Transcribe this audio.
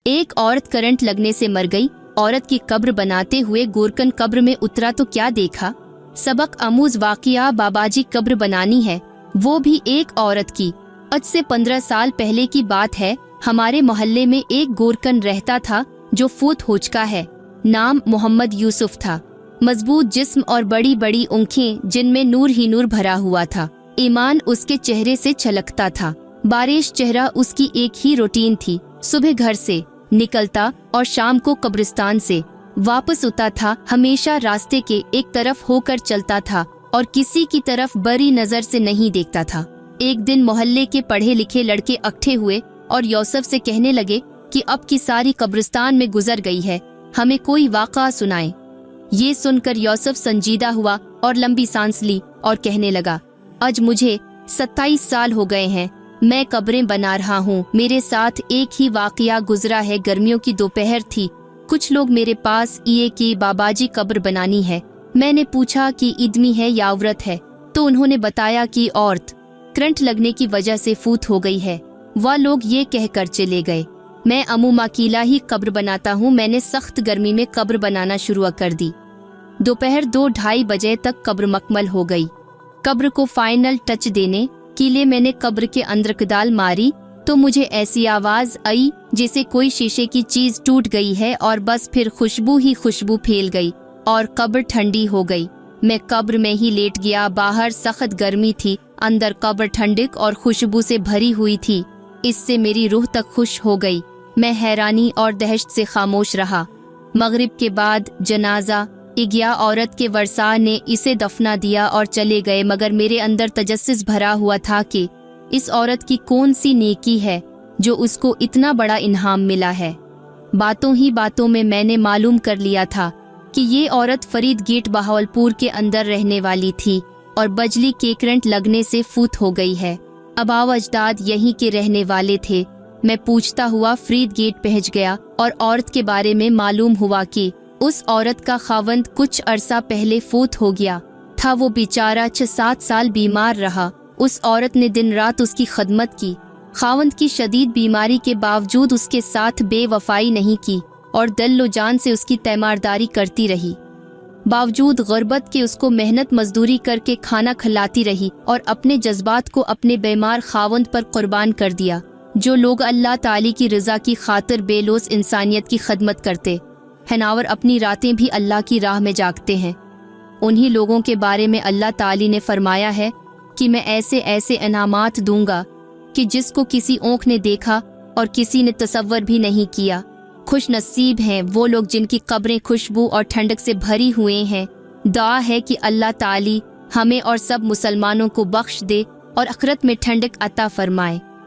एक औरत करंट लगने से मर गई। औरत की कब्र बनाते हुए गोरकन कब्र में उतरा तो क्या देखा। सबक आमूज वाकया बाबाजी कब्र बनानी है, वो भी एक औरत की। आज से 15 साल पहले की बात है। हमारे मोहल्ले में एक गोरकन रहता था जो फूट हो चुका है। नाम मोहम्मद यूसुफ था। मजबूत जिस्म और बड़ी बड़ी आँखें जिनमें नूर ही नूर भरा हुआ था। ईमान उसके चेहरे से छलकता था। बारिश चेहरा उसकी एक ही रूटीन थी। सुबह घर से निकलता और शाम को कब्रिस्तान से वापस उता था। हमेशा रास्ते के एक तरफ होकर चलता था और किसी की तरफ बड़ी नजर से नहीं देखता था। एक दिन मोहल्ले के पढ़े लिखे लड़के इकट्ठे हुए और यूसुफ से कहने लगे कि अब की सारी कब्रिस्तान में गुजर गई है, हमें कोई वाक़ा सुनाए। ये सुनकर यूसुफ संजीदा हुआ और लंबी सांस ली और कहने लगा, आज मुझे 27 साल हो गए हैं, मैं कब्रें बना रहा हूँ। मेरे साथ एक ही वाक़या गुजरा है। गर्मियों की दोपहर थी। कुछ लोग मेरे पास आए कि बाबाजी कब्र बनानी है। मैंने पूछा कि इदमी है या औरत है, तो उन्होंने बताया कि औरत करंट लगने की वजह से फूट हो गई है। वह लोग ये कहकर चले गए। मैं अमू माकीला ही कब्र बनाता हूँ। मैंने सख्त गर्मी में कब्र बनाना शुरू कर दी। दोपहर 2-2:30 बजे तक कब्र मकमल हो गई। कब्र को फाइनल टच देने के लिए मैंने कब्र के अंदर कदाल मारी तो मुझे ऐसी आवाज आई जैसे कोई शीशे की चीज टूट गई है और बस फिर खुशबू ही खुशबू फैल गई और कब्र ठंडी हो गई। मैं कब्र में ही लेट गया। बाहर सख्त गर्मी थी, अंदर कब्र ठंडक और खुशबू से भरी हुई थी। इससे मेरी रूह तक खुश हो गई। मैं हैरानी और दहशत से खामोश रहा। मगरिब के बाद जनाजा गया। औरत के वर्सा ने इसे दफना दिया और चले गए, मगर मेरे अंदर तजस्सुस भरा हुआ था कि इस औरत की कौन सी नेकी है जो उसको इतना बड़ा इनाम मिला है। बातों ही बातों में मैंने मालूम कर लिया था कि ये औरत फरीद गेट बहावलपुर के अंदर रहने वाली थी और बिजली के करंट लगने से फूट हो गई है। अबाव अजदाद यहीं के रहने वाले थे। मैं पूछता हुआ फरीद गेट पहुंच गया और औरत के बारे में मालूम हुआ कि उस औरत का खावंद कुछ अरसा पहले फूट हो गया था। वो बेचारा 6-7 साल बीमार रहा। उस औरत ने दिन रात उसकी खदमत की। खावंद की शदीद बीमारी के बावजूद उसके साथ बेवफाई नहीं की और दिल जान से उसकी तैमारदारी करती रही। बावजूद गुर्बत के उसको मेहनत मजदूरी करके खाना खिलाती रही और अपने जज्बात को अपने बीमार खावंद पर कुर्बान कर दिया। जो लोग अल्लाह ताली की रज़ा की खातिर बेलोस इंसानियत की खदमत करते हैं और अपनी रातें भी अल्लाह की राह में जागते हैं, उन्हीं लोगों के बारे में अल्लाह ताली ने फरमाया है कि मैं ऐसे ऐसे इनामात दूंगा कि जिसको किसी आँख ने देखा और किसी ने तसव्वुर भी नहीं किया। खुश नसीब हैं वो लोग जिनकी कब्रें खुशबू और ठंडक से भरी हुए हैं। दुआ है कि अल्लाह ताली हमें और सब मुसलमानों को बख्श दे और आखिरत में ठंडक अता फरमाए।